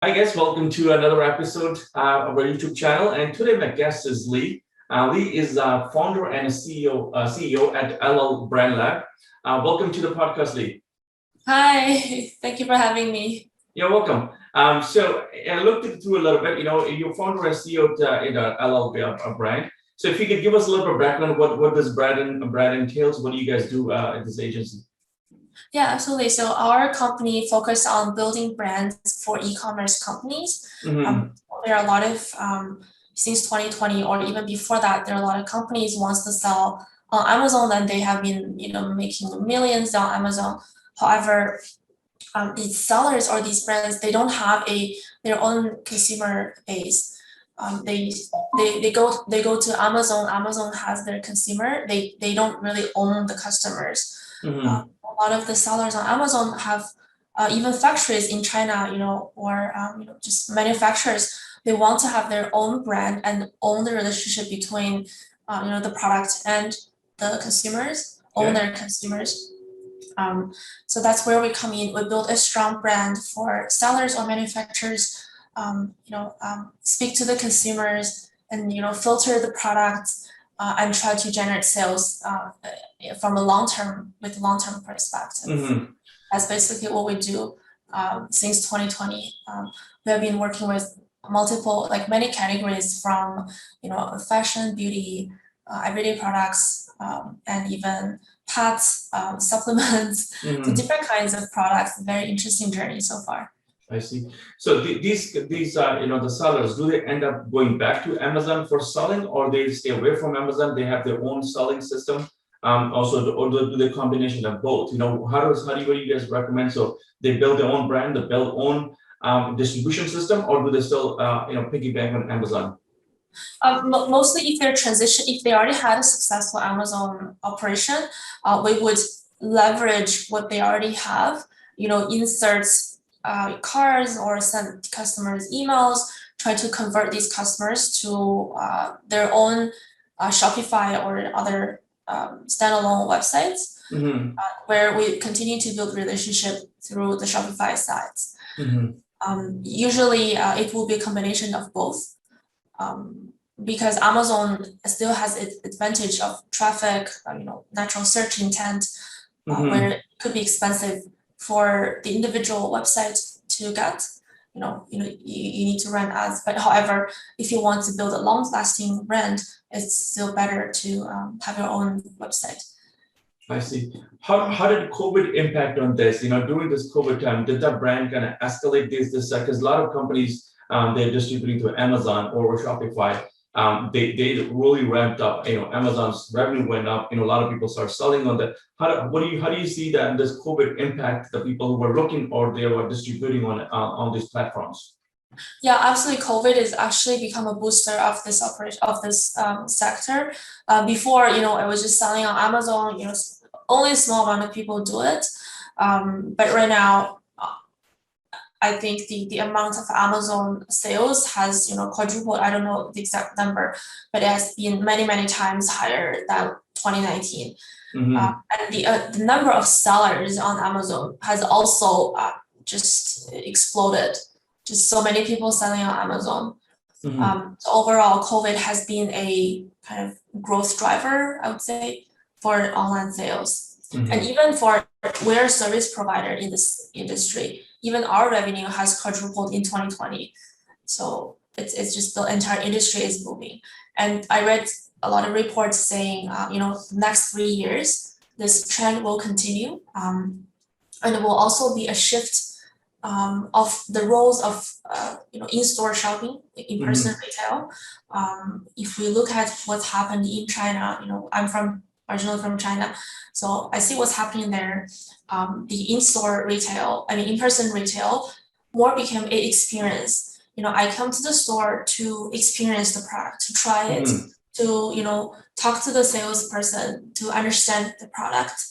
Hi guys, welcome to another episode of our YouTube channel. And today my guest is Lee. Lee is founder and CEO at LL Brand Lab. Welcome to the podcast, Lee. Hi, thank you for having me. You're welcome. So I looked through a little bit. You're founder and CEO in LL brand. So if you could give us a little bit of background, what this brand entails? What do you guys do at this agency? Yeah, absolutely. So our company focused on building brands for e-commerce companies. There are a lot of, since 2020 or even before that, there are a lot of companies wants to sell on Amazon, and they have been, making millions on Amazon. However, these sellers or these brands, they don't have their own consumer base. They go to Amazon. Amazon has their consumer. They don't really own the customers. A lot of the sellers on Amazon have even factories in China, or just manufacturers. They want to have their own brand and own the relationship between the product and the consumers, own their consumers. So that's where we come in. We build a strong brand for sellers or manufacturers. Speak to the consumers and filter the products and try to generate sales from a long-term perspective. That's basically what we do since 2020. We have been working with many categories from fashion, beauty, everyday products, and even pets, supplements, to different kinds of products. Very interesting journey so far. I see. So these the sellers, do they end up going back to Amazon for selling, or they stay away from Amazon? They have their own selling system. Or do the combination of both? What do you guys recommend? So they build their own brand, they build own distribution system, or do they still piggyback on Amazon? Mostly if they already had a successful Amazon operation, we would leverage what they already have, insert cards or send customers emails, try to convert these customers to their own Shopify or other standalone websites, where we continue to build relationship through the Shopify sites. Usually it will be a combination of both, because Amazon still has its advantage of traffic, natural search intent, where it could be expensive for the individual website to get. You need to run ads. But however, if you want to build a long-lasting brand, it's still better to have your own website. I see. How did COVID impact on this? During this COVID time, did that brand kind of escalate this? Because a lot of companies, they're distributing to Amazon or Shopify. They really ramped up. Amazon's revenue went up. A lot of people start selling on that. How do you see that this COVID impact the people who were looking or they were distributing on these platforms? Yeah, absolutely. COVID has actually become a booster of this sector. Before, it was just selling on Amazon. Only a small amount of people do it. But right now, I think the amount of Amazon sales has quadrupled. I don't know the exact number, but it has been many, many times higher than 2019. And the number of sellers on Amazon has also just exploded. Just so many people selling on Amazon. So overall, COVID has been a kind of growth driver, I would say, for online sales. And even we're a service provider in this industry. Even our revenue has quadrupled in 2020. So it's just the entire industry is booming. And I read a lot of reports saying, the next 3 years, this trend will continue. And it will also be a shift of the roles of in-store shopping, in-person retail. If we look at what's happened in China, I'm originally from China, so I see what's happening there. The in-store retail, in-person retail, more became an experience. I come to the store to experience the product, to try it, to talk to the salesperson, to understand the product.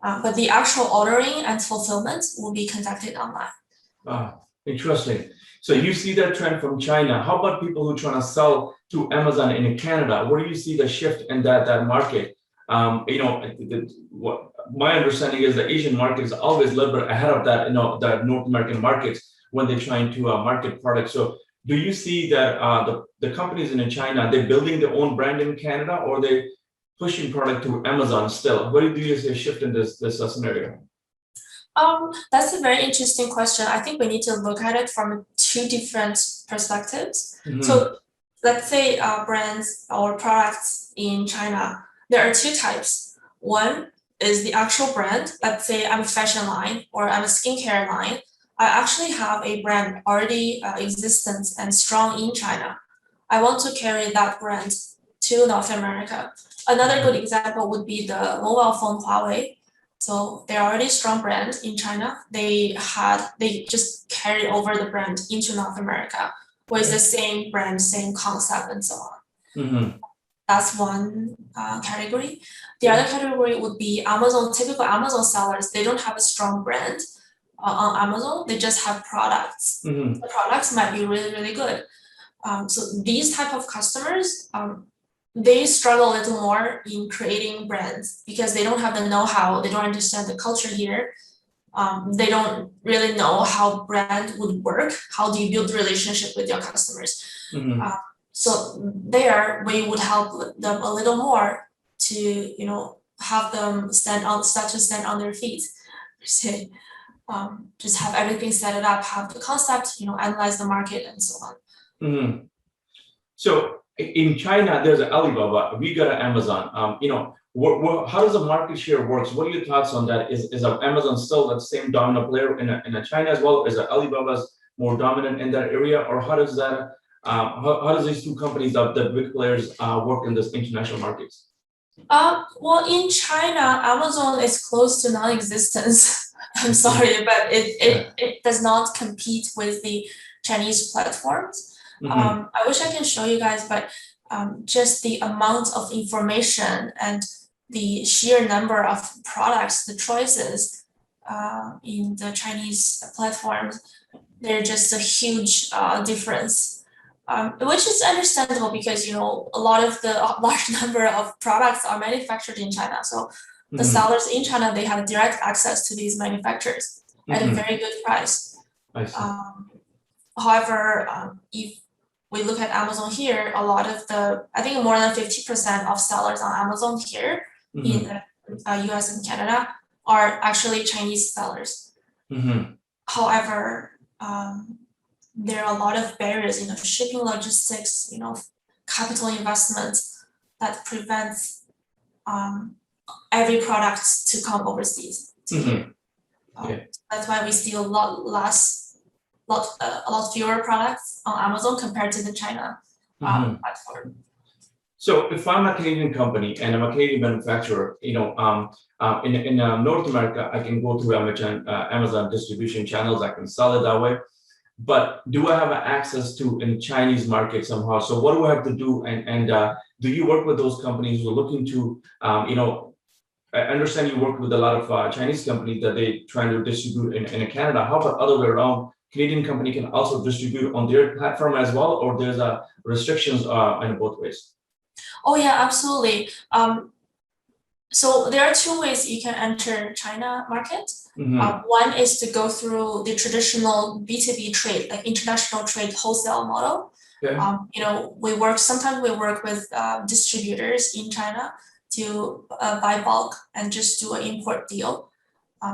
But the actual ordering and fulfillment will be conducted online. Interesting. So you see that trend from China. How about people who are trying to sell to Amazon in Canada? Where do you see the shift in that market? What my understanding is the Asian market is always a little bit ahead of that, the North American markets. when they're trying to market products. So do you see that the companies in China, they're building their own brand in Canada, or they pushing product to Amazon still? What do you see a shift in this scenario? That's a very interesting question. I think we need to look at it from two different perspectives. So let's say brands or products in China, there are two types. One is the actual brand. Let's say I'm a fashion line or I'm a skincare line. I actually have a brand already existent and strong in China. I want to carry that brand to North America. Another good example would be the mobile phone Huawei. So they're already a strong brand in China. They just carried over the brand into North America with the same brand, same concept, and so on. That's one category. The other category would be Amazon. Typical Amazon sellers, they don't have a strong brand on Amazon. They just have products. The products might be really, really good. So these type of customers, they struggle a little more in creating brands because they don't have the know-how, they don't understand the culture here. They don't really know how brand would work. How do you build a relationship with your customers? So there, we would help them a little more to, have them stand on their feet. Say, just have everything set it up, have the concept, analyze the market and so on. So in China, there's an Alibaba, we got an Amazon. How does the market share works? What are your thoughts on that? Is Amazon still the same dominant player in China as well? Is Alibaba's more dominant in that area, or how does that? How does these two companies, the big players, work in this international markets? Well, in China, Amazon is close to non-existence. I'm sorry, but it does not compete with the Chinese platforms. I wish I can show you guys, but just the amount of information and the sheer number of products, the choices in the Chinese platforms, they're just a huge difference, which is understandable because a lot of the large number of products are manufactured in China. So the sellers in China, they have direct access to these manufacturers at a very good price. I see. However, if we look at Amazon here, a lot of I think more than 50% of sellers on Amazon here in the US and Canada are actually Chinese sellers. However, there are a lot of barriers, shipping, logistics, capital investments that prevents every product to come overseas to here. That's why we see a lot fewer products on Amazon compared to the China platform. So if I'm a Canadian company and I'm a Canadian manufacturer, in North America, I can go through Amazon distribution channels. I can sell it that way. But do I have access to in Chinese market somehow? So what do I have to do? And do you work with those companies who are looking to, I understand you work with a lot of Chinese companies that they trying to distribute in Canada. How about other way around? Canadian company can also distribute on their platform as well, or there's restrictions in both ways? Oh yeah, absolutely. So there are two ways you can enter China market. One is to go through the traditional B2B trade, like international trade wholesale model. Sometimes we work with distributors in China to buy bulk and just do an import deal.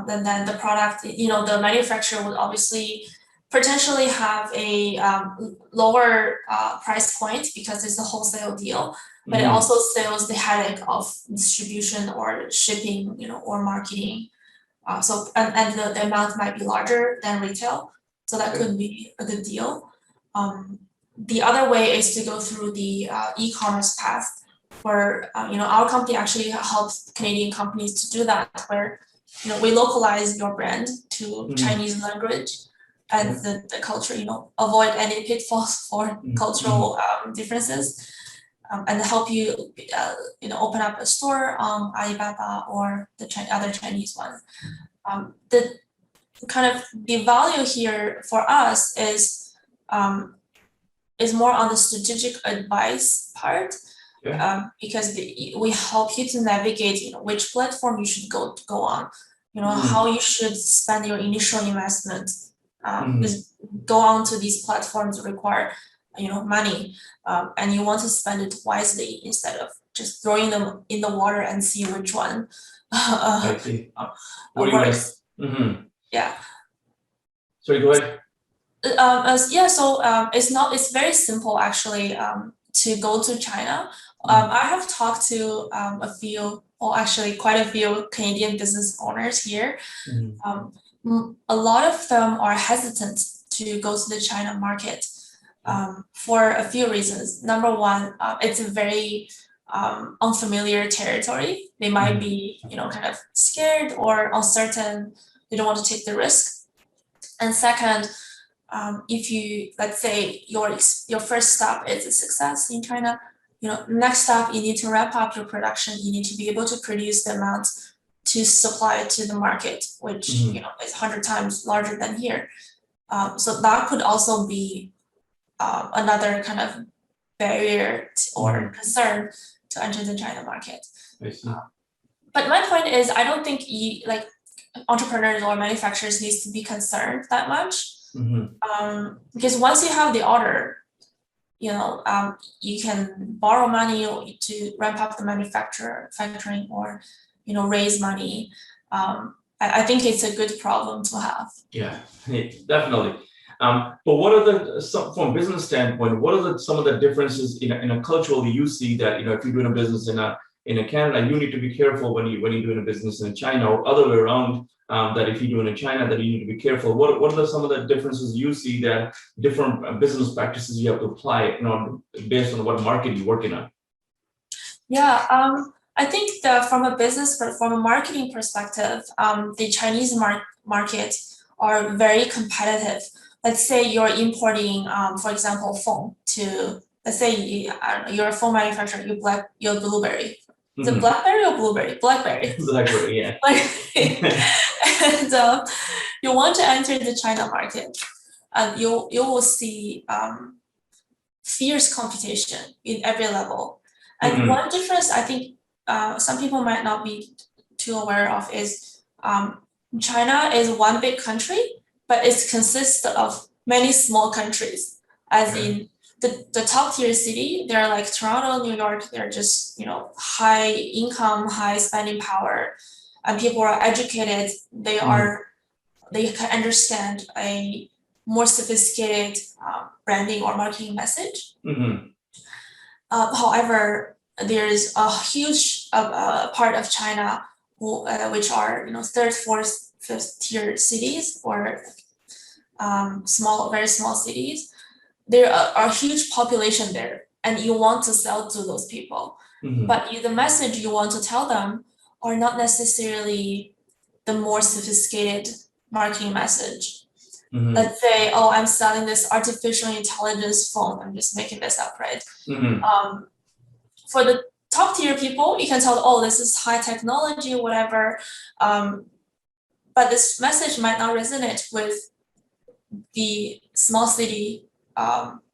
Then the product, the manufacturer would obviously potentially have a lower price point because it's a wholesale deal, but it also saves the headache of distribution or shipping, or marketing. So the amount might be larger than retail, so that could be a good deal. The other way is to go through the e-commerce path, where our company actually helps Canadian companies to do that, where we localize your brand to Chinese language and the culture, avoid any pitfalls for cultural differences, and help you, open up a store on Alibaba or the other Chinese one. The kind of the value here for us is more on the strategic advice part, because we help you to navigate, which platform you should go on, how you should spend your initial investment, Because go on to these platforms require, money, and you want to spend it wisely instead of just throwing them in the water and see which one I see. What do you mean? works. Yeah. Sorry, go ahead. It's very simple actually to go to China. I have talked to quite a few Canadian business owners here. A lot of them are hesitant to go to the China market for a few reasons. Number one, it's a very unfamiliar territory. They might be, kind of scared or uncertain. They don't want to take the risk. And second, if you, let's say your first stop is a success in China, next step, you need to ramp up your production. You need to be able to produce the amount to supply it to the market, which, is 100 times larger than here. So that could also be another kind of barrier or concern to enter the China market. I see. But my point is, I don't think entrepreneurs or manufacturers needs to be concerned that much. Because once you have the order, you can borrow money to ramp up the manufacturing or, raise money. I think it's a good problem to have. Yeah, definitely. But what are from a business standpoint, what are some of the differences in a culturally you see that, if you're doing a business in a Canada, you need to be careful when you're doing a business in China, or other way around, that if you're doing in China, that you need to be careful. What are some of the differences you see that different business practices you have to apply, based on what market you're working on? Yeah, I think that from a marketing perspective, the Chinese market are very competitive. Let's say you're importing, for example, phone to, let's say you're a phone manufacturer, you're Blueberry. Is it BlackBerry or Blueberry? BlackBerry. BlackBerry, yeah. And you want to enter the China market, and you will see fierce competition in every level. And one difference I think some people might not be too aware of is China is one big country, but it consists of many small countries, as in the top tier city. They're like Toronto, New York. They're just, high income, high spending power, and people are educated. They can understand a more sophisticated branding or marketing message. However, there's a huge part of China which are, third, fourth, fifth tier cities, or very small cities. There are a huge population there, and you want to sell to those people, but the message you want to tell them are not necessarily the more sophisticated marketing message. Let's say, oh, I'm selling this artificial intelligence phone. I'm just making this up, right? For the top tier people, you can tell, oh, this is high technology, whatever. But this message might not resonate with the small city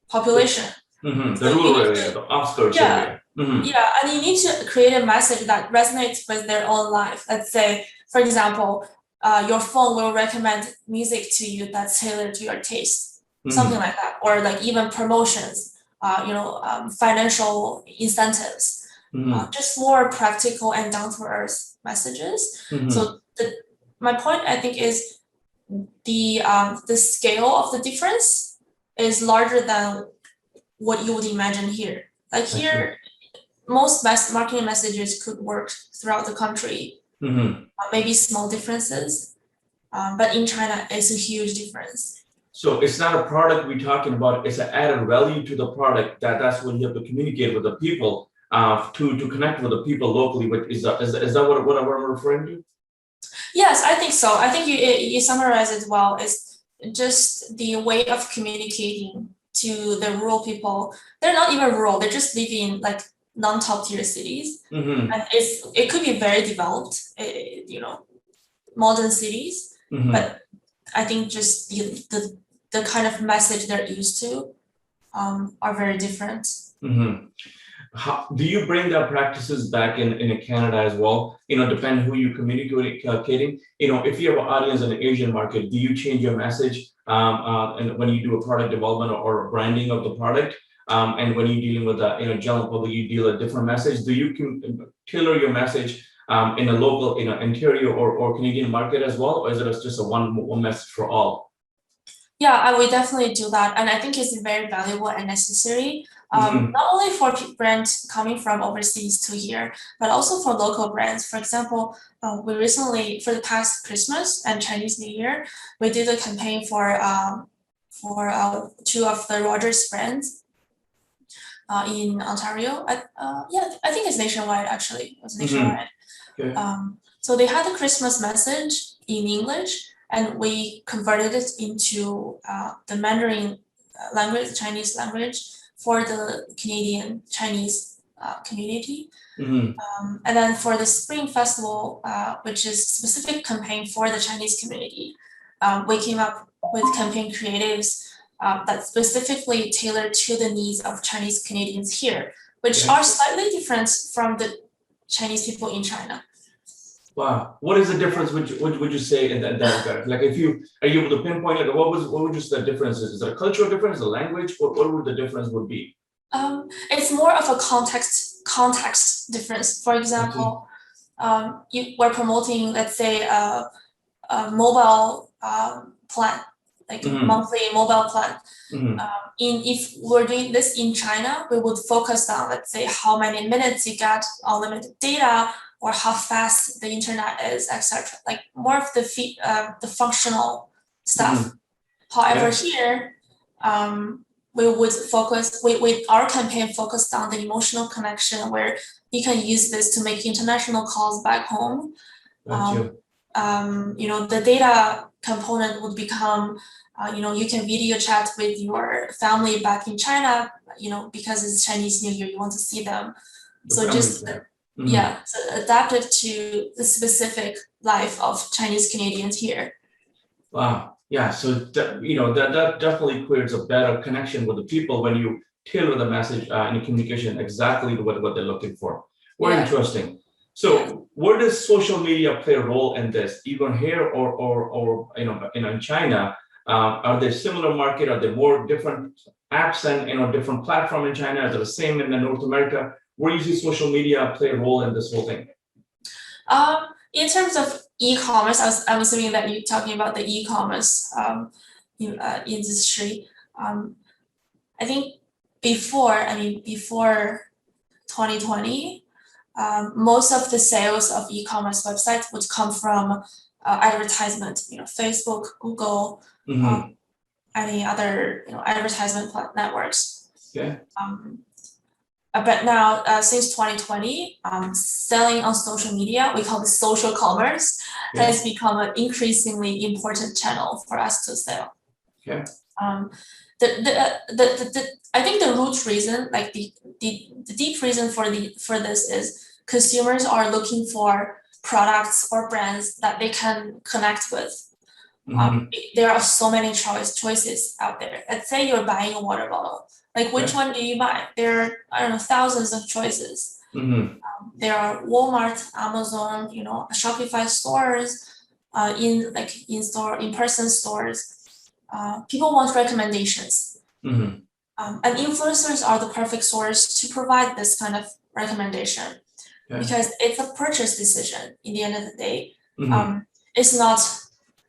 population. The rural area, the outskirts area. Yeah, and you need to create a message that resonates with their own life. Let's say, for example, your phone will recommend music to you that's tailored to your taste, something like that, or like even promotions, financial incentives, just more practical and down to earth messages. So my point, I think, is the scale of the difference is larger than what you would imagine here. Like here, most marketing messages could work throughout the country. Maybe small differences, but in China, it's a huge difference. So it's not a product we're talking about, it's an added value to the product that's what you have to communicate with the people to connect with the people locally. But is that what I'm referring to? Yes, I think so. I think you summarize it well. It's just the way of communicating to the rural people. They're not even rural, they're just living in like non-top tier cities. And it could be very developed, modern cities, but I think just the kind of message they're used to are very different. How do you bring that practices back in Canada as well? Depending who you communicating. If you have an audience in the Asian market, do you change your message and when you do a product development or branding of the product, and when you're dealing with the general public, you deal a different message. Do you tailor your message in a local, Ontario or Canadian market as well, or is it just a one message for all? Yeah, I would definitely do that, and I think it's very valuable and necessary. Not only for brands coming from overseas to here, but also for local brands. For example, we recently, for the past Christmas and Chinese New Year, we did a campaign for two of the Rogers brands in Ontario. Yeah, I think it's nationwide actually. It was nationwide. Okay. So they had a Christmas message in English, and we converted it into the Mandarin language, Chinese language, for the Canadian Chinese community. And then for the Spring Festival, which is specific campaign for the Chinese community, we came up with campaign creatives that specifically tailored to the needs of Chinese Canadians here, which are slightly different from the Chinese people in China. Wow, what is the difference? Would you say in that regard? Like, are you able to pinpoint, like, what would you say the difference is? Is it a cultural difference, a language? What would the difference would be? It's more of a context difference. For example, you were promoting, let's say, a mobile plan, like a monthly mobile plan. If we're doing this in China, we would focus on, let's say, how many minutes you get unlimited data, or how fast the internet is, etc. Like more of the functional stuff. However, here, we would focus, with our campaign focused on the emotional connection, where you can use this to make international calls back home. The data component would become, you can video chat with your family back in China, because it's Chinese New Year, you want to see them. So just, so adapt it to the specific life of Chinese Canadians here. Wow. Yeah, so that definitely creates a better connection with the people when you tailor the message and the communication exactly to what they're looking for. Very interesting. So where does social media play a role in this, even here or in China? Are they similar market? Are there more different apps and different platform in China? Are they the same in North America? Where do you see social media play a role in this whole thing? In terms of e-commerce, I'm assuming that you're talking about the e-commerce industry. I think before 2020, most of the sales of e-commerce websites would come from advertisement, Facebook, Google, any other advertisement networks. But now, since 2020, selling on social media, we call it social commerce, has become an increasingly important channel for us to sell. I think the root reason, like the deep reason for this is consumers are looking for products or brands that they can connect with. There are so many choices out there. Let's say you're buying a water bottle. Like, which one do you buy? There are, thousands of choices. There are Walmart, Amazon, Shopify stores, in-person stores. People want recommendations. And influencers are the perfect source to provide this kind of recommendation, because it's a purchase decision in the end of the day. It's not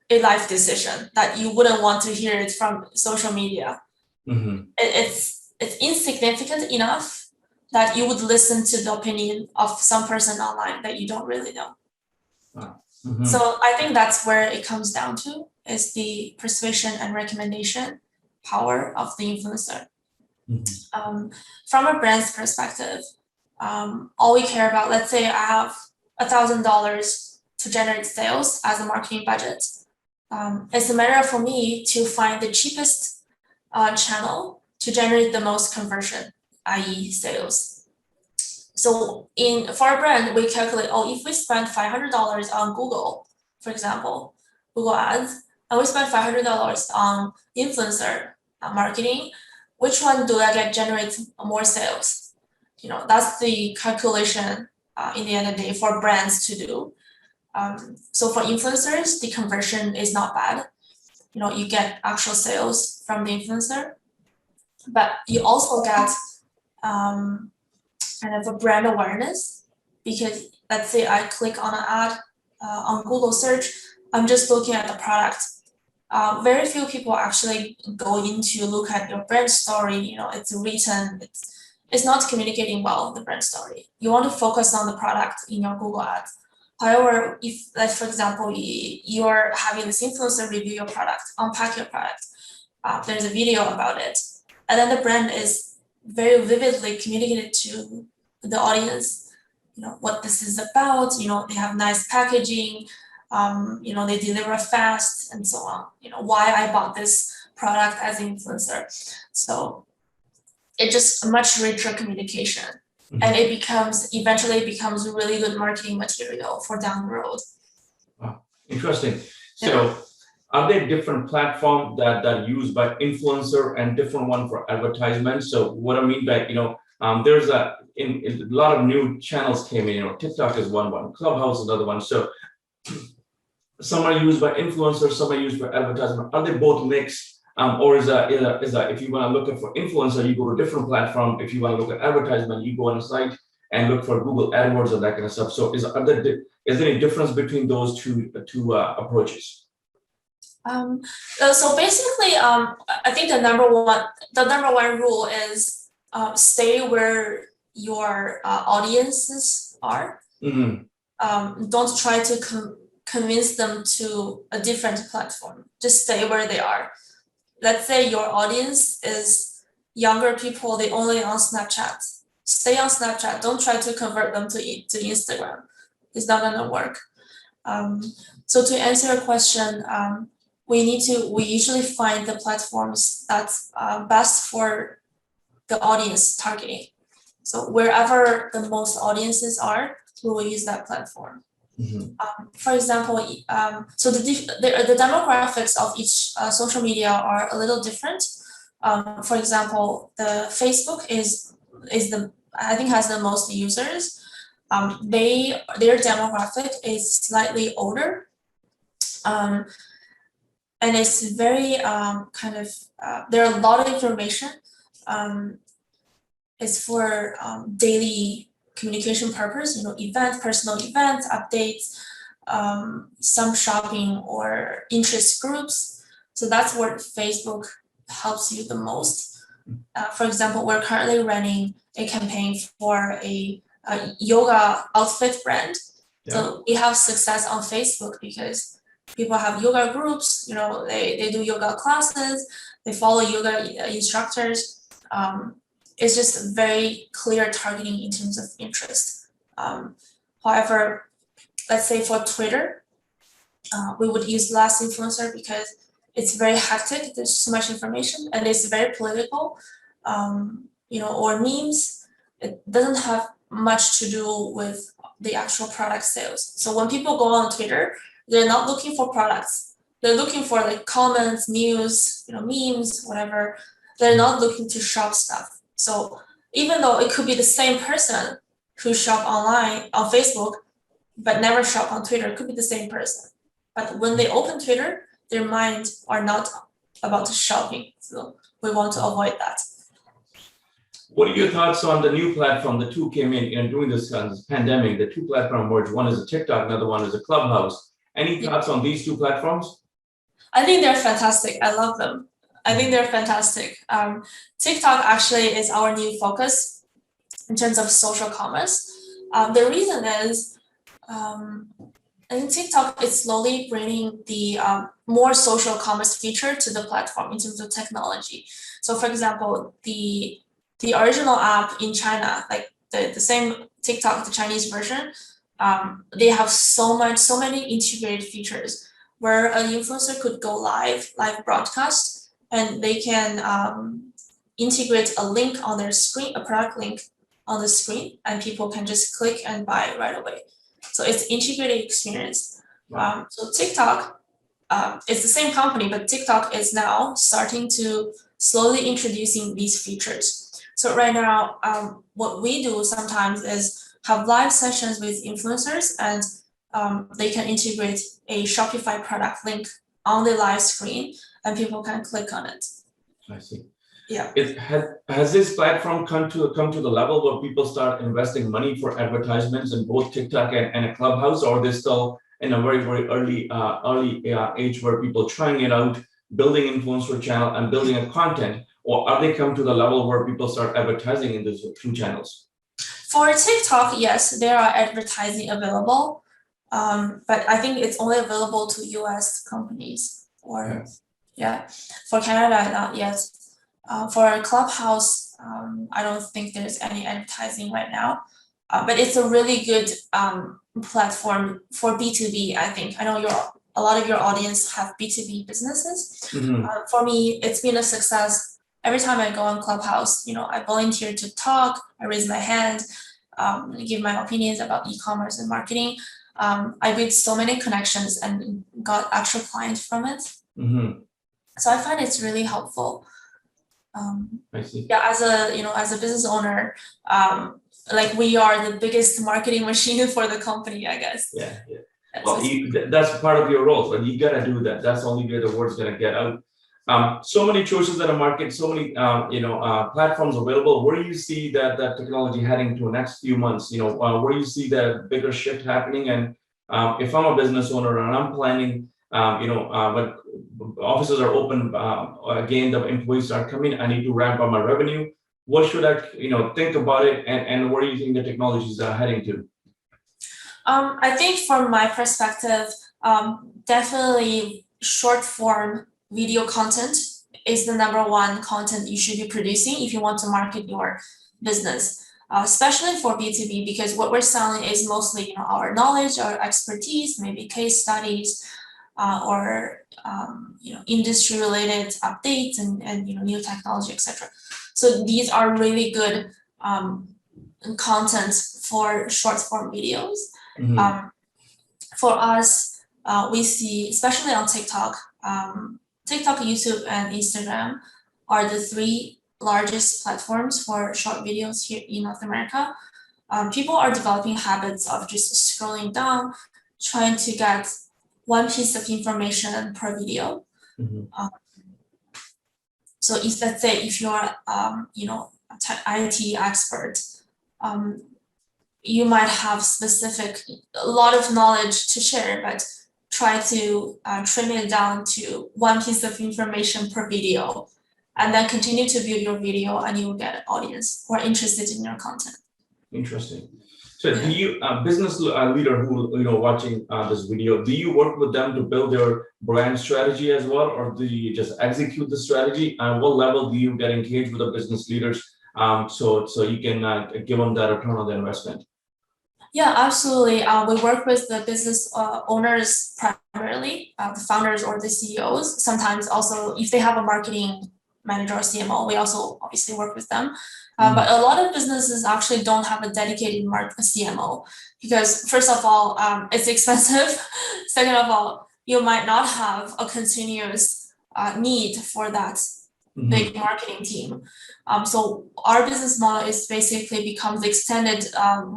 a life decision that you wouldn't want to hear it from social media. It's insignificant enough that you would listen to the opinion of some person online that you don't really know. So I think that's where it comes down to, is the persuasion and recommendation power of the influencer. From a brand's perspective, all we care about, let's say I have $1,000 to generate sales as a marketing budget. It's a matter for me to find the cheapest channel to generate the most conversion, i.e. sales. So for a brand, we calculate, if we spend $500 on Google, for example, Google ads, and we spend $500 on influencer marketing, which one do I generate more sales? That's the calculation in the end of the day for brands to do. So for influencers, the conversion is not bad. you get actual sales from the influencer, but you also get kind of a brand awareness, because let's say I click on an ad on Google search, I'm just looking at the product. Very few people actually go into look at your brand story. It's written, it's not communicating well, the brand story. You want to focus on the product in your Google ads. However, if, like, for example, you're having this influencer review your product, unpack your product, there's a video about it, and then the brand is very vividly communicated to the audience, what this is about, they have nice packaging, they deliver fast, and so on, why I bought this product as an influencer. So it's just a much richer communication. And it eventually becomes really good marketing material for down the road. Wow, interesting. So are there different platforms that are used by influencer and different one for advertisement? So what I mean by, there's a lot of new channels came in, TikTok is one, Clubhouse is another one. So some are used by influencers, some are used for advertisement. Are they both mixed? Or is that if you want to look at for influencer, you go to a different platform. If you want to look at advertisement, you go on a site and look for Google AdWords and that kind of stuff. So is there any difference between those two approaches? So basically, I think the number one rule is stay where your audiences are. Don't try to convince them to a different platform. Just stay where they are. Let's say your audience is younger people, they only on Snapchat. Stay on Snapchat. Don't try to convert them to Instagram. It's not gonna work. So to answer your question, we usually find the platforms that's best for the audience targeting. So wherever the most audiences are, we will use that platform. For example, so the demographics of each social media are a little different. For example, the Facebook I think has the most users. Their demographic is slightly older, and it's very there are a lot of information. It's for daily communication purpose, personal events, updates, some shopping or interest groups. So that's where Facebook helps you the most. For example, we're currently running a campaign for a yoga outfit brand. So we have success on Facebook because people have yoga groups, they do yoga classes, they follow yoga instructors. It's just very clear targeting in terms of interest. However, let's say for Twitter, we would use less influencer because it's very hectic. There's so much information and it's very political, or memes. It doesn't have much to do with the actual product sales. So when people go on Twitter, they're not looking for products. They're looking for like comments, news, memes, whatever. They're not looking to shop stuff. So even though it could be the same person who shop online on Facebook, but never shop on Twitter, it could be the same person. But when they open Twitter, their minds are not about shopping. So we want to avoid that. What are your thoughts on the new platform? The two came in during this pandemic. The two platforms merged. One is a TikTok, another one is a Clubhouse. Any thoughts on these two platforms? I think they're fantastic. I love them. I think they're fantastic. TikTok actually is our new focus in terms of social commerce. The reason is, I think TikTok is slowly bringing the more social commerce feature to the platform in terms of technology. So for example, the original app in China, like the same TikTok, the Chinese version, they have so many integrated features where an influencer could go live broadcast, and they can integrate a link on their screen, a product link on the screen, and people can just click and buy right away. So it's integrated experience. So TikTok, it's the same company, but TikTok is now starting to slowly introducing these features. So right now, what we do sometimes is have live sessions with influencers, and they can integrate a Shopify product link on the live screen, and people can click on it. I see. Yeah. Has this platform come to the level where people start investing money for advertisements in both TikTok and a Clubhouse, or they're still in a very early age where people trying it out, building influencer channel and building a content, or are they come to the level where people start advertising in those two channels? For TikTok, yes, there are advertising available, but I think it's only available to US companies, or yeah, for Canada, not yet. For Clubhouse, I don't think there's any advertising right now, but it's a really good platform for B2B, I think. I know a lot of your audience have B2B businesses. For me, it's been a success. Every time I go on Clubhouse, I volunteer to talk, I raise my hand, give my opinions about e-commerce and marketing. I built so many connections and got actual clients from it. So I find it's really helpful. I see. Yeah, as a business owner, like we are the biggest marketing machine for the company, I guess. Yeah. Well, that's part of your role, but you gotta do that. That's the only way the word's gonna get out. So many choices in the market, so many platforms available. Where do you see that technology heading to next few months? Where do you see the bigger shift happening? And if I'm a business owner and I'm planning, when offices are open again, the employees are coming, I need to ramp up my revenue. What should I think about it, and where do you think the technologies are heading to? I think from my perspective, definitely short form video content is the #1 content you should be producing if you want to market your business, especially for B2B, because what we're selling is mostly our knowledge, our expertise, maybe case studies, or industry related updates and new technology, etc. So these are really good content for short form videos. For us, we see, especially on TikTok, YouTube, and Instagram are the 3 largest platforms for short videos here in North America. People are developing habits of just scrolling down, trying to get one piece of information per video. So let's say if you're IT expert, you might have a lot of knowledge to share, but try to trim it down to one piece of information per video, and then continue to build your video, and you will get an audience who are interested in your content. Interesting. So do you, business leader who watching this video, do you work with them to build their brand strategy as well, or do you just execute the strategy? At what level do you get engaged with the business leaders so you can give them that return on the investment? Yeah, absolutely. We work with the business owners primarily, the founders or the CEOs. Sometimes also, if they have a marketing manager or CMO, we also obviously work with them. But a lot of businesses actually don't have a dedicated CMO because, first of all, it's expensive. Second of all, you might not have a continuous need for that big marketing team. So our business model is basically becomes the extended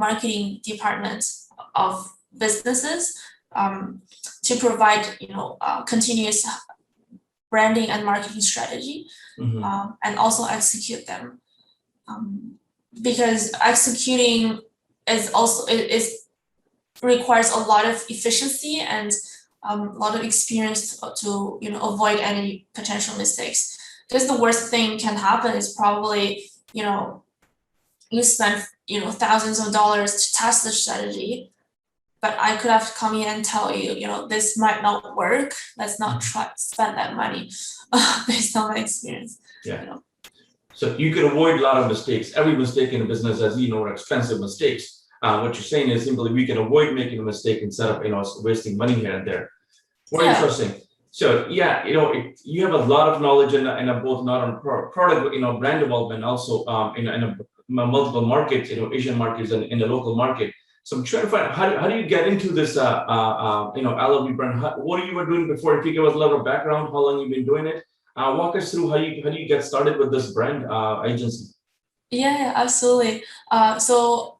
marketing department of businesses to provide continuous branding and marketing strategy, and also execute them. Because executing requires a lot of efficiency and a lot of experience to avoid any potential mistakes. Because the worst thing can happen is probably you spend thousands of dollars to test the strategy, but I could have come in and tell you this might not work. Let's not try spend that money based on my experience. Yeah. So you can avoid a lot of mistakes. Every mistake in a business, as are expensive mistakes. What you're saying is simply we can avoid making a mistake instead of wasting money here and there. Very interesting. So yeah, you have a lot of knowledge in both not on product, brand development, also in multiple markets, Asian markets and in the local market. So I'm trying to find how do you get into this LLB brand? What you were doing before? If you give us a little background, how long you've been doing it? Walk us through how do you get started with this brand agency? Yeah, absolutely. So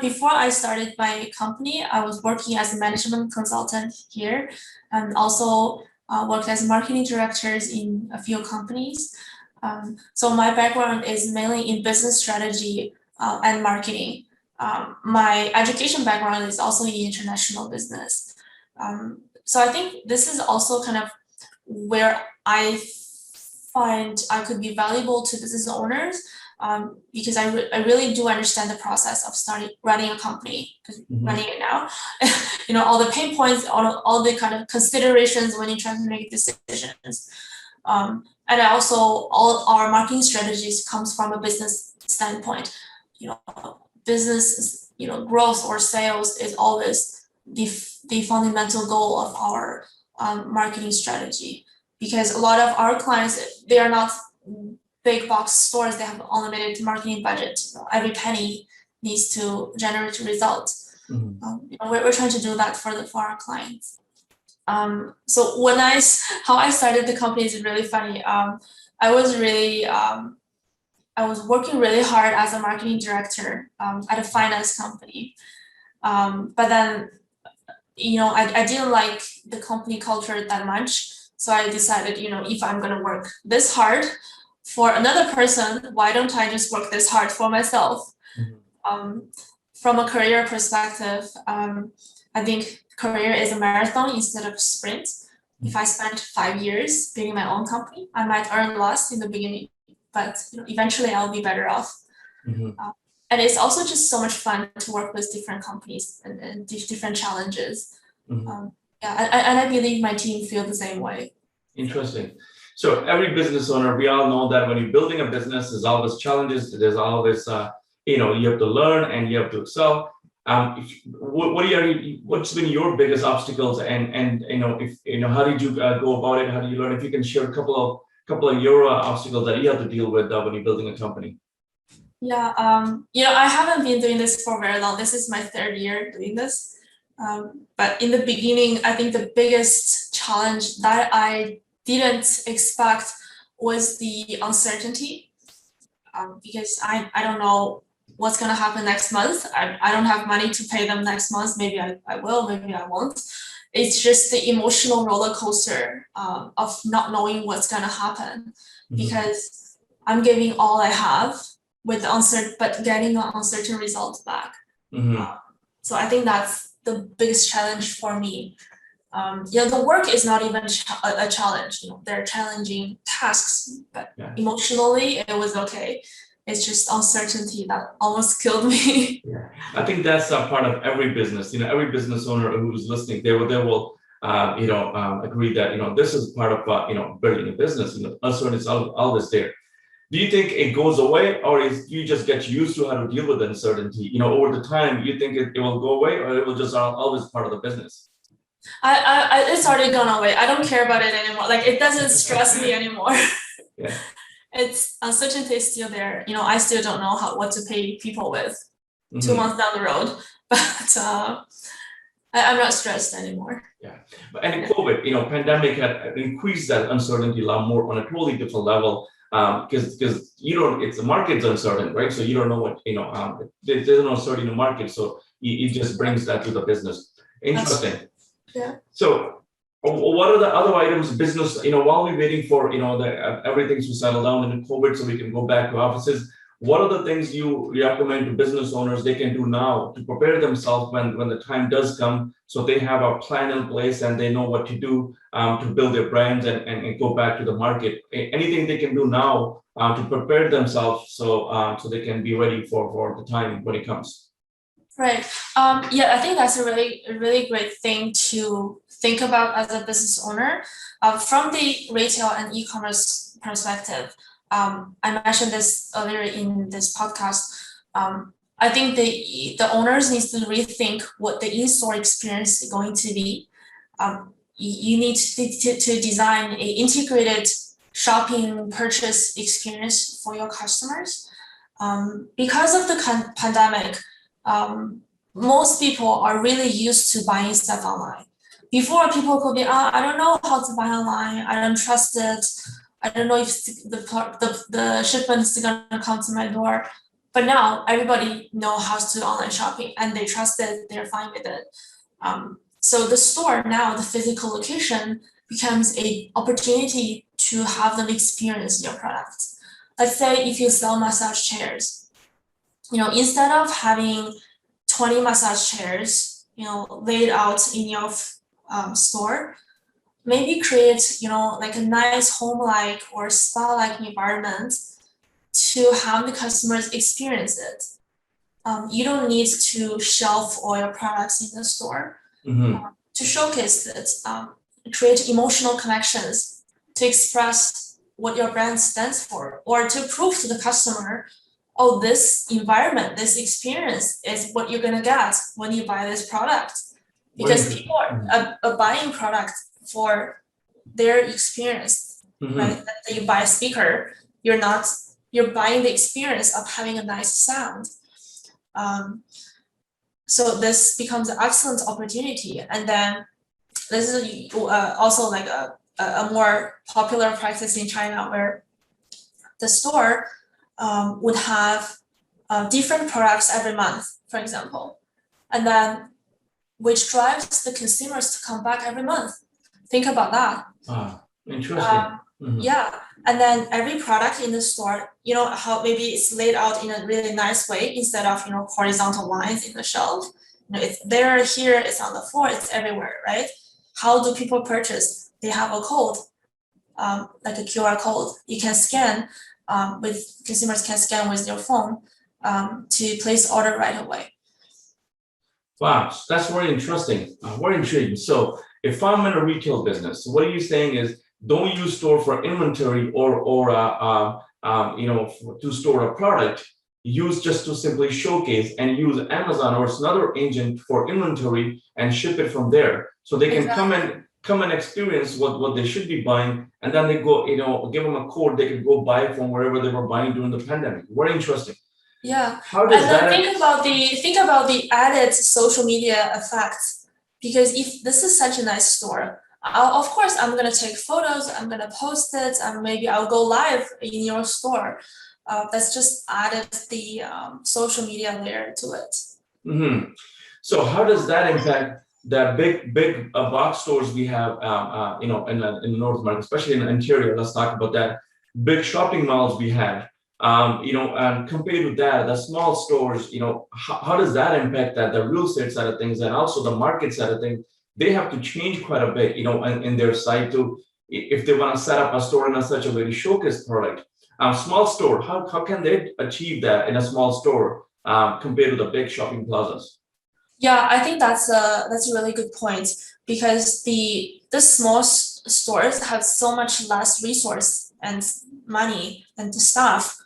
before I started my company, I was working as a management consultant here, and also worked as marketing directors in a few companies. So my background is mainly in business strategy and marketing. My education background is also in international business. So I think this is also kind of where I find I could be valuable to business owners, because I really do understand the process of running a company, because running it now, all the pain points, all the kind of considerations when you're trying to make decisions. And also all our marketing strategies comes from a business standpoint. Business, growth or sales is always the fundamental goal of our marketing strategy, because a lot of our clients, they are not big box stores, they have unlimited marketing budget. Every penny needs to generate results. We're trying to do that for our clients. So how I started the company is really funny. I was working really hard as a marketing director at a finance company. But then, I didn't like the company culture that much. So I decided, if I'm going to work this hard for another person, why don't I just work this hard for myself? From a career perspective, I think career is a marathon instead of a sprint. If I spent 5 years building my own company, I might earn less in the beginning, but eventually I'll be better off. And it's also just so much fun to work with different companies and different challenges. And I believe my team feel the same way. Interesting. So every business owner, we all know that when you're building a business, there's always challenges. There's always, you have to learn and you have to excel. What's been your biggest obstacles, and how did you go about it? How do you learn? If you can share a couple of your obstacles that you have to deal with when you're building a company. Yeah, I haven't been doing this for very long. This is my 3rd year doing this. But in the beginning, I think the biggest challenge that I didn't expect was the uncertainty, because I don't know what's going to happen next month. I don't have money to pay them next month. Maybe I will, maybe I won't. It's just the emotional roller coaster of not knowing what's going to happen, because I'm giving all I have with the uncertain, but getting an uncertain result back. So I think that's the biggest challenge for me. The work is not even a challenge. They're challenging tasks, but emotionally it was okay. It's just uncertainty that almost killed me. I think that's a part of every business. Every business owner who's listening, they will agree that this is part of building a business. Uncertainty is always there. Do you think it goes away, or you just get used to how to deal with uncertainty? Over the time, you think it will go away, or it will just always part of the business? It's already gone away. I don't care about it anymore. Like, it doesn't stress me anymore. It's uncertainty is still there. I still don't know what to pay people with 2 months down the road, but I'm not stressed anymore. And COVID, pandemic had increased that uncertainty a lot more on a totally different level. Because it's the market's uncertain, right? So you don't know what, there's no certainty in the market. So it just brings that to the business. Interesting. So what are the other items business, while we're waiting for, everything to settle down in COVID so we can go back to offices, what are the things you recommend to business owners they can do now to prepare themselves when the time does come, so they have a plan in place and they know what to do to build their brands and go back to the market? Anything they can do now to prepare themselves so they can be ready for the time when it comes? Right. I think that's a really great thing to think about as a business owner. From the retail and e-commerce perspective, I mentioned this earlier in this podcast. I think the owners need to rethink what the in-store experience is going to be. You need to design an integrated shopping purchase experience for your customers. Because of the pandemic, most people are really used to buying stuff online. Before, people could be, I don't know how to buy online. I don't trust it. I don't know if the shipment is going to come to my door. But now everybody knows how to do online shopping and they trust it. They're fine with it. So the store now, the physical location, becomes a opportunity to have them experience your product. Let's say if you sell massage chairs, instead of having 20 massage chairs, laid out in your store, maybe create, like a nice home-like or spa-like environment to have the customers experience it. You don't need to shelf all your products in the store. To showcase it, create emotional connections, to express what your brand stands for, or to prove to the customer, oh, this environment, this experience is what you're gonna get when you buy this product. Because people are buying products for their experience, right? That you buy a speaker, you're buying the experience of having a nice sound. So this becomes an excellent opportunity. And then this is also like a more popular practice in China, where the store would have different products every month, for example, and then which drives the consumers to come back every month. Think about that. Interesting. Yeah, and then every product in the store, how maybe it's laid out in a really nice way instead of horizontal lines in the shelf. It's there, here, it's on the floor, it's everywhere, right? How do people purchase? They have a code, like a QR code. You can scan consumers can scan with their phone to place order right away. Wow, that's very interesting, very intriguing. So if I'm in a retail business, what are you saying is don't use store for inventory or to store a product. Use just to simply showcase, and use Amazon or another agent for inventory and ship it from there. So they can come and experience what they should be buying, and then they go, give them a code, they can go buy from wherever they were buying during the pandemic. Very interesting. Yeah. How does that think about the added social media effects, because if this is such a nice store, of course I'm gonna take photos, I'm gonna post it, and maybe I'll go live in your store. That's just added the social media layer to it. So how does that impact the big box stores we have, in North America, especially in Ontario? Let's talk about that. Big shopping malls we have, and compared with that, the small stores, how does that impact that, the real estate side of things, and also the market side of things? They have to change quite a bit, in their site to, if they want to set up a store in such a very showcase product. Small store, how can they achieve that in a small store compared to the big shopping plazas? Yeah, I think that's a really good point, because the small stores have so much less resource and money and staff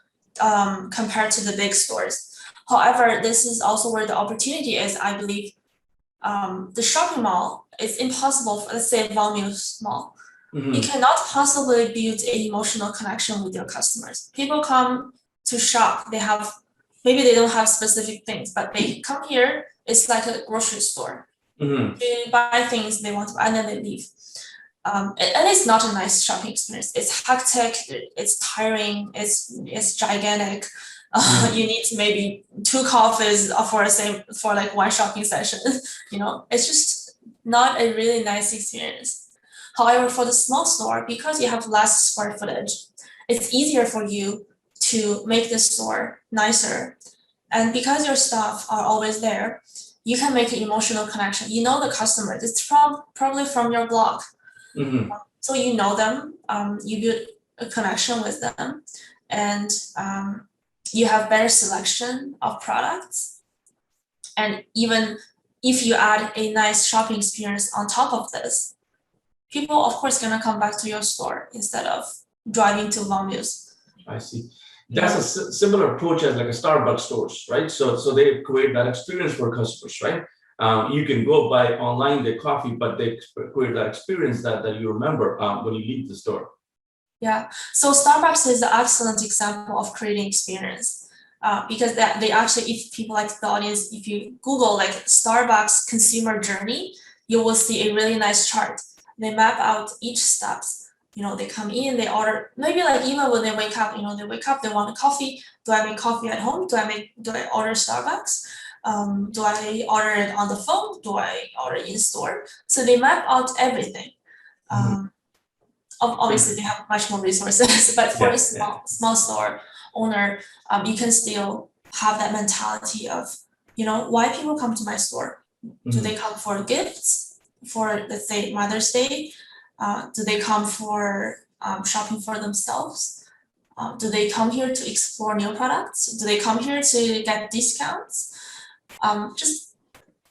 compared to the big stores. However, this is also where the opportunity is, I believe. The shopping mall is impossible for, let's say, Valmuse Mall. You cannot possibly build an emotional connection with your customers. People come to shop, maybe they don't have specific things, but they come here, it's like a grocery store. They buy things they want to buy, and then they leave. And it's not a nice shopping experience. It's hectic, it's tiring, it's gigantic. You need maybe 2 coffees for like one shopping session. It's just not a really nice experience. However, for the small store, because you have less square footage, it's easier for you to make the store nicer. And because your staff are always there, you can make an emotional connection. You know the customer. It's probably from your blog. So you know them, you build a connection with them, and you have better selection of products. And even if you add a nice shopping experience on top of this, people, of course, gonna come back to your store instead of driving to Valmuse. I see. That's a similar approach as like a Starbucks stores, right? So they create that experience for customers, right? You can go buy online the coffee, but they create that experience that you remember when you leave the store. Yeah, so Starbucks is an excellent example of creating experience, because they actually, if people like the audience, if you Google like Starbucks consumer journey, you will see a really nice chart. They map out each steps. They come in, they order, maybe like even when they wake up, they want a coffee. Do I make coffee at home? Do I order Starbucks? Do I order it on the phone? Do I order in store? So they map out everything. Obviously, they have much more resources, but for Yeah, the small store owner, you can still have that mentality of, why people come to my store? Do they come for gifts for, let's say, Mother's Day? Do they come for shopping for themselves? Do they come here to explore new products? Do they come here to get discounts? Just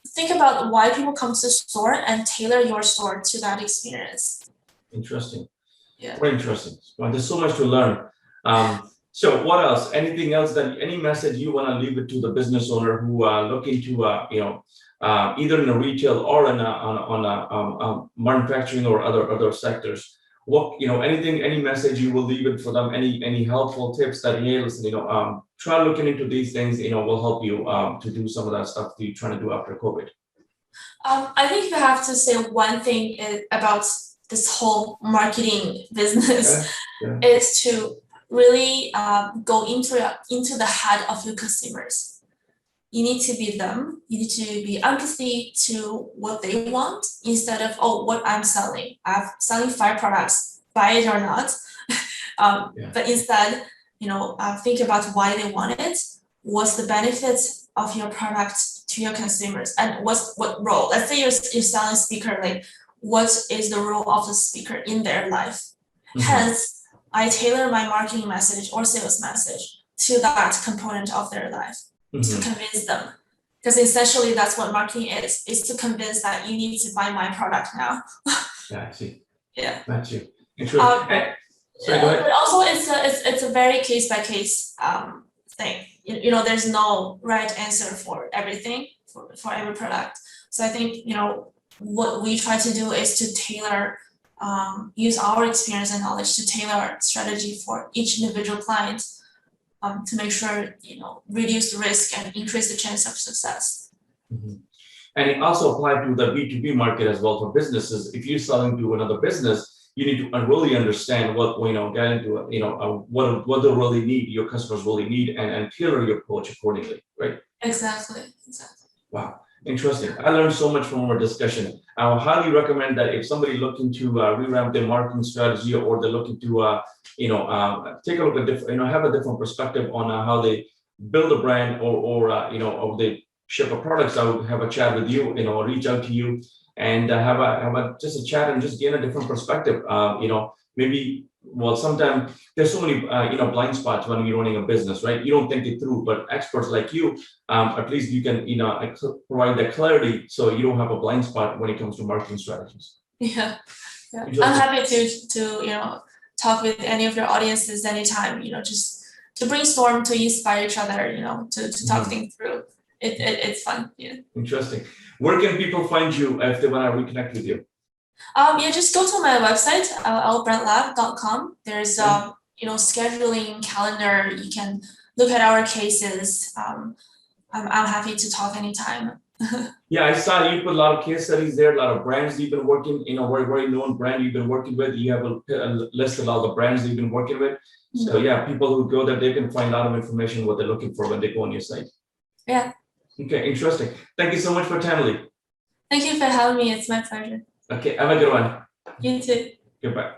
think about why people come to the store and tailor your store to that experience. Interesting. Yeah. Very interesting. Well, there's so much to learn. So what else? Anything else any message you want to leave it to the business owner who are looking to, either in a retail or in on manufacturing or other sectors? What, any message you will leave it for them? Any helpful tips that, hey, listen, try looking into these things, will help you to do some of that stuff that you're trying to do after COVID. I think if I have to say one thing about this whole marketing business is to really go into the head of your consumers. You need to be them. You need to be empathy to what they want instead of, oh, what I'm selling. I'm selling 5 products, buy it or not. But instead, think about why they want it. What's the benefits of your product to your consumers, and what role? Let's say you're selling speaker, like what is the role of the speaker in their life? Hence, I tailor my marketing message or sales message to that component of their life to convince them. Because essentially that's what marketing is to convince that you need to buy my product now. Yeah, I see. Yeah. That's you. Interesting. Sorry, go ahead. But also it's a very case by case thing. There's no right answer for everything, for every product. So I think, what we try to do is to tailor, use our experience and knowledge to tailor our strategy for each individual client, to make sure, reduce the risk and increase the chance of success. And it also applies to the B2B market as well for businesses. If you're selling to another business, you need to really understand what, get into, what they really need, your customers really need, and tailor your approach accordingly, right? Exactly. Wow, interesting. I learned so much from our discussion. I would highly recommend that if somebody looking to revamp their marketing strategy, or they're looking to, take a look at different, have a different perspective on how they build a brand, or they ship a product, I would have a chat with you, reach out to you and have just a chat and just gain a different perspective. Maybe, well, sometimes there's so many, blind spots when you're running a business, right? You don't think it through, but experts like you, at least you can, provide that clarity so you don't have a blind spot when it comes to marketing strategies. Yeah. I'm happy to talk with any of your audiences anytime, just to brainstorm, to inspire each other, to talk things through. It's fun. Yeah. Interesting. Where can people find you if they want to reconnect with you? Just go to my website, lbrandlab.com. There's scheduling calendar. You can look at our cases. I'm happy to talk anytime. Yeah, I saw you put a lot of case studies there, a lot of brands you've been working, very, very known brand you've been working with. You have a list of all the brands you've been working with. So yeah, people who go there, they can find a lot of information what they're looking for when they go on your site. Yeah. Okay, interesting. Thank you so much for time, Lee. Thank you for having me. It's my pleasure. Okay, have a good one. You too. Goodbye.